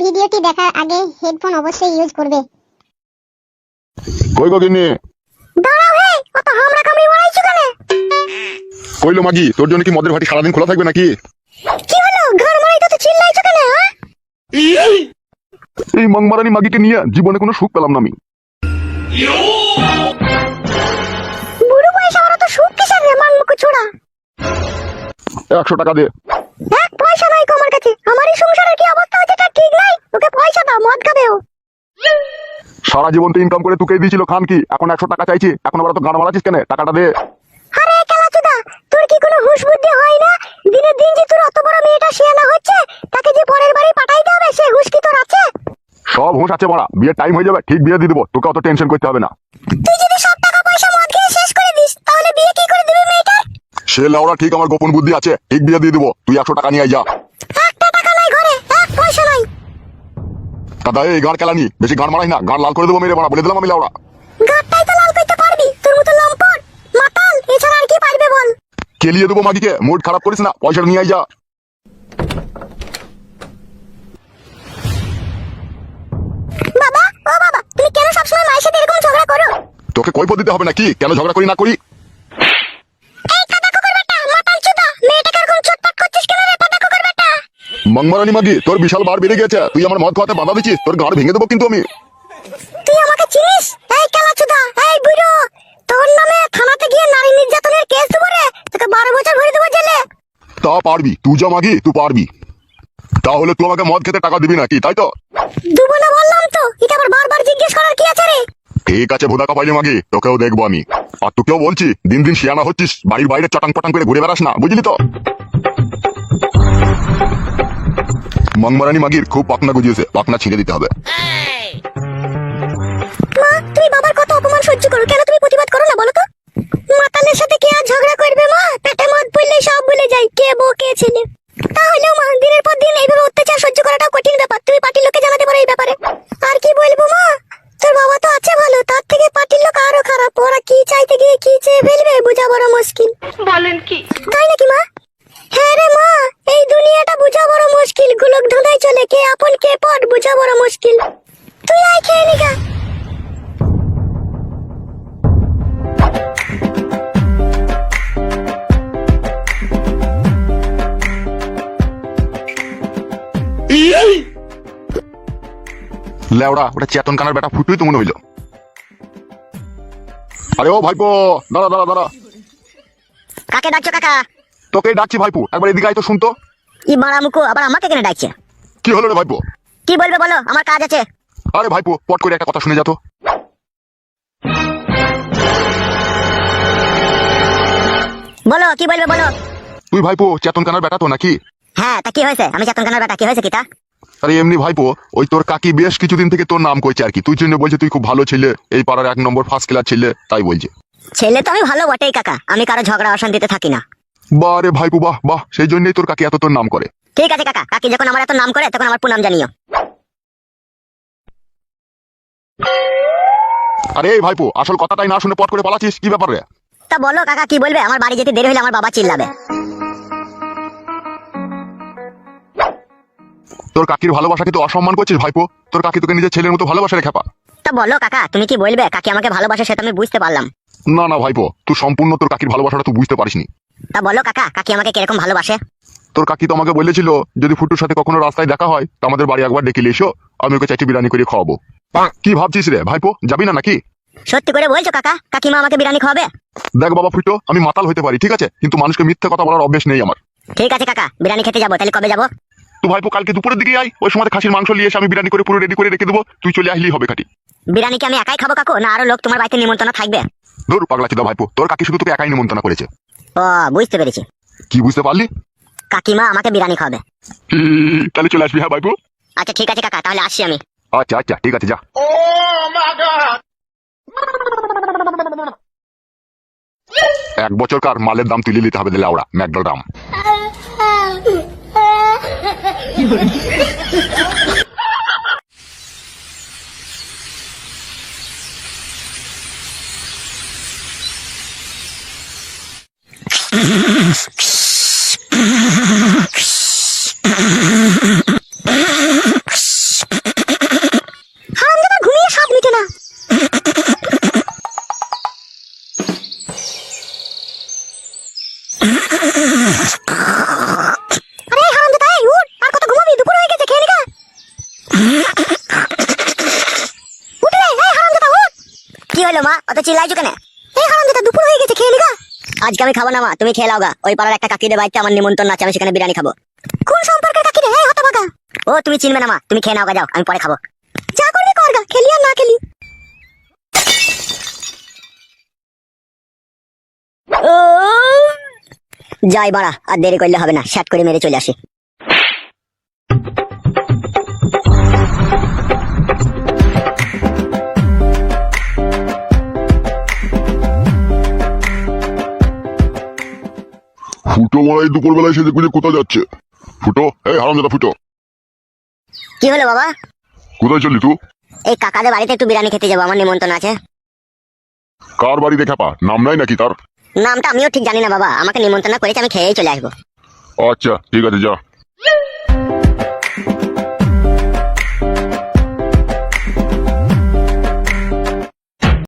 ভিডিওটি দেখার আগে হেডফোন অবশ্যই ইউজ করবে। কই গো গিন্নি? দাঁড়াও হে, অত হামরা কামড়ি মারাইছো কেন? কইলো মাগি, তোর জন্য কি মদের ভাটি সারাদিন খোলা থাকবে নাকি? কি হলো, ঘর মারাইতে তো চিল্লাইছো কেন? এই মংমারানি মাগিকে নিয়ে জীবনে কোনো সুখ পেলাম না আমি। বুড়ো পয়সা ওরা তো সুখ কিসের রে মাংমুকু ছোড়া? 100 টাকা দে। এক পয়সা নাই আমার কাছে, আমারই সংসারের কি অবস্থা হচ্ছে তা ঠিক নাই। ওকে পয়সা দাও, মদ খাবে ও। সারা জীবন তো ইনকাম করে তোকেই দিয়েছিল খান কি, এখন 100 টাকা চাইছি, এখন আবার তো গান মারাছিস কেন? টাকাটা দে। আরে কেলাচুদা, তোর কি কোনো হুঁশ বুদ্ধি হয় না? দিনে দিন যে তোর অত বড় মেয়েটা শিয়ানা হচ্ছে, তাকে যে পরের বাড়ি পাঠাইতে হবে সে হুঁশ কি তোর আছে? সব হুঁশ আছে বড়া, বিয়ের টাইম হয়ে যাবে, ঠিক বিয়ে দিয়ে দিব, তোকে অত টেনশন করতে হবে না। তুই যদি সব টাকা পয়সা মদ খেয়ে শেষ করে দিস, তাহলে বিয়ে কি করে দিবি মেয়েটার? সে লাউড়া ঠিক আমার গোপন বুদ্ধি আছে, ঠিক বিয়ে দিয়ে দিব, তুই 100 টাকা নিয়ে আয় যা। একটা টাকা নাই ঘরে, এক পয়সা নাই। দাদা এই গান কেলানি, বেশি গান মারাই না, গান লাল করে দেবো মেরে বড়া, বলে দিলাম আমি লাউড়া। গাটটাই তো লাল করতে পারবি, তোর মতো লম্পট মাতাল এছাড়া আর কি পারবে বল? কেলিয়ে দেবো মাগিকে, মুড খারাপ করিস না, পয়সাটা নিয়ে আয় যা। বাবা, ও বাবা, তুমি কেন সবসময় মায়ের সাথে এরকম ঝগড়া করো? তোকে কৈফত দিতে হবে নাকি কেন ঝগড়া করি না করি? এই কাদা কুকুর বেটা, মাতাল চুদা, মেয়েটাকে এরকম চটপট করছিস কেন রে কাদা কুকুর বেটা? মংমারানি মাগি, তোর বিশাল বার বেড়ে গেছে, তুই আমার মদ খাওয়াতে বাধা দিচ্ছিস, তোর গাড় ভেঙে দেবো কিন্তু আমি। তুই আমাকে চিনিস? এই কেলাচুদা, এই বুড়ো, তোর নামে থানাতে গিয়ে নারী নির্যাতনের কেস দেবো রে, তোকে 12 বছর ভরে দেবো জেলে। তা পারবি, তুই যা মাগি, তুই পারবি। তাহলে তুই আমাকে মদ খেতে টাকা দিবি নাকি, তাই তো? দেবো না বললাম তো, এটা আবার বারবার জিজ্ঞেস করার কি আছে রে? ঠিক আছে ভোদা কাপাইলি মাগি, তোকেও দেখবো আমি। আর তোকেও বলছি, দিন দিন শিয়ানা হচ্ছিস, বাড়ির বাইরে চটাং পটাং করে ঘুরে বেড়াস না, বুঝলি তো? মংমারানি মাগির খুব পাকনা গুজিয়েছে, পাকনা ছিঁড়ে দিতে হবে। মা, তুমি বাবার কত অপমান সহ্য করো, কেন তুমি প্রতিবাদ করো না বলো তো? মাতালের সাথে কে আর ঝগড়া করবে মা? পেটে মদ পড়লে সব ভুলে যায় কে বউ কে ছেলে। তাহলেও মা, দিনের পর দিন এইভাবে অত্যাচার সহ্য করাটাও কঠিন ব্যাপার। তুমি পার্টির লোককে জানাতে পারো এই ব্যাপারে। আর কি বলবো মা, তোর বাবা তো আছে ভালো, তার থেকে পার্টির লোক আরো খারাপ। ওরা কি চাইতে গিয়ে কি চেয়ে ফেলবে বোঝা বড় মুশকিল। বলেন কি? তাই নাকি মা? হ্যাঁ রে মা, এই দুনিয়াটা বোঝা বড় মুশকিল। গুলক ধাঁধায় চলে, কে আপন কে পর বোঝা বড় মুশকিল। তুই আয় খেয়ে নিগা। লেওড়া, ওটা চেতন কানার বেটা ফুটুই তো মনে হইলো। আরে ও ভাইপো, দাঁড়া দাঁড়া দাঁড়া। কাকে ডাকছো কাকা? তোকে ডাকছি ভাইপো, একবার এদিকে আয় তো, শুনতো। ই মারা মুকো আবার আমাকে কেন ডাকছে? কি হলো রে ভাইপো? কি বলবে বলো, আমার কাজ আছে। আরে ভাইপো, পট করে একটা কথা শুনে যা তো। বলো কি বলবে বলো। তুই ভাইপো চেতন কানার বেটা তো নাকি? হ্যাঁ, তা কি হয়েছে? আমি চেতন খানার বেটা, কি হয়েছে কিতা? আরে এমনি ভাইপো, ওই তোর কাকি বেশ কিছুদিন থেকে তোর নাম কইছে আর কি, তুই জন্য বলছে তুই খুব ভালো ছেলে, এই পাড়ার 1 নম্বর ফার্স্ট ক্লাস ছেলে, তাই বলছে। ছেলে তো আমি ভালো বটেই কাকা, আমি কারো ঝগড়া অশান্তিতে থাকি না। বাহ রে ভাইপো, বাহ বাহ, সেই জন্যই তোর কাকি এত তোর নাম করে। ঠিক আছে কাকা, কাকি যখন আমার এত নাম করে তখন আমার পুনাম জানিও। আরে এই ভাইপো, আসল কথাটাই না শুনে পট করে পালাচ্ছিস, কি ব্যাপার রে? তা বলো কাকা কি বলবে? আমার বাড়ি যেতে দেরি হলে আমার বাবা চিল্লাবে। তোর কাকির ভালোবাসাকে তো অসম্মান করছিস ভাইপো, তোর কাকি তোকে নিজের ছেলের মতো ভালোবাসা রে খেপা। তা বলো কাকা, তুমি কি বলবে? কাকি আমাকে ভালোবাসে সেটা আমি বুঝতে পারলাম। না না ভাইপো, তুই সম্পূর্ণ তোর কাকির ভালোবাসাটা তুই বুঝতে পারিসনি। তা বলো কাকা, কাকি আমাকে কিরকম ভালোবাসে? তোর কাকি তো আমাকে বলেছিল, যদি ফুটুর সাথে কখনো রাস্তায় দেখা হয় তো আমাদের বাড়ি একবার ডেকে এসো, আমি ওকে চাইতে বিরিয়ানি করে খাওয়াবো। কি ভাবছিস রে ভাইপো, যাবি না নাকি? সত্যি করে বলছো কাকা, কাকিমা আমাকে বিরিয়ানি খাওয়াবে? দেখ বাবা ফুটো, আমি মাতাল হতে পারি ঠিক আছে, কিন্তু মানুষকে মিথ্যে কথা বলার অভ্যেস নেই আমার। ঠিক আছে কাকা, বিরিয়ানি খেতে যাবো, তাহলে কবে যাবো? তুই ভাইপো কালকে দুপুরের দিকে আয়, ওই সময় খাসির মাংস নিয়ে এসে আমি বিরিয়ানি করে পুরো রেডি করে রেখে দেবো, তুই চলে আসলেই হবে খাটি। বিরিয়ানি কি আমি একাই খাবো কাকু, না আরো লোক তোমার বাড়িতে নিমন্ত্রণ থাকবে? ধর পাগলা চিদা ভাইপো, তোর কাকি শুধু তোকে একাই নিমন্ত্রণ করেছে। ও, বুঝতে পেরেছি। কি বুঝতে পারলি? কাকিমা আমাকে বিরিয়ানি খাওয়াবে। তাহলে চলে আসবি হ্যাঁ ভাইপো। আচ্ছা ঠিক আছে কাকা, তাহলে আসছি আমি। আচ্ছা আচ্ছা ঠিক আছে, যা। 1 বছরকার মালের দাম তুলে নিতে হবে দিলে ওরা ম্যাকডল দাম। হলো মা, অত চিল্লাইছো কেন? এই হারামজাদা, দুপুর হয়ে গেছে, খেয়ে নিগা। আজকে আমি খাবো না মা, তুমি খেয়ে লাওগা। ওই পাড়ার একটা কাকিদের বাড়িতে আমার নিমন্ত্রণ আছে, আমি সেখানে বিরিয়ানি খাবো। কোন সম্পর্কের কাকি রে? এই হতভাগা। ও তুমি চিনবে না মা, তুমি খেয়ে নাওগা, যাও, আমি পরে খাবো। যা করবি করগা, খেলি আর না খেলি। ও যাই বাড়া, আর দেরি করলে হবে না, শ্যাট করে মেরে চলে আসি। ফুটো মারা এই দুপুর বেলায় সে দেখবে কোথায় যাচ্ছে। ফুটো, এই হারামজাদা ফুটো, কি হলো বাবা? কোথায় চললি তুই? এই কাকাদের বাড়িতে একটু বিরিয়ানি খেতে যাবো, আমার নিমন্ত্রণ আছে। কার বাড়ি দেখা পা, নাম নাই নাকি তার? নামটা আমিও ঠিক জানি না বাবা, আমাকে নিমন্ত্রণ করেছে, আমি খেয়েই চলে আসবো। আচ্ছা ঠিক আছে, যা।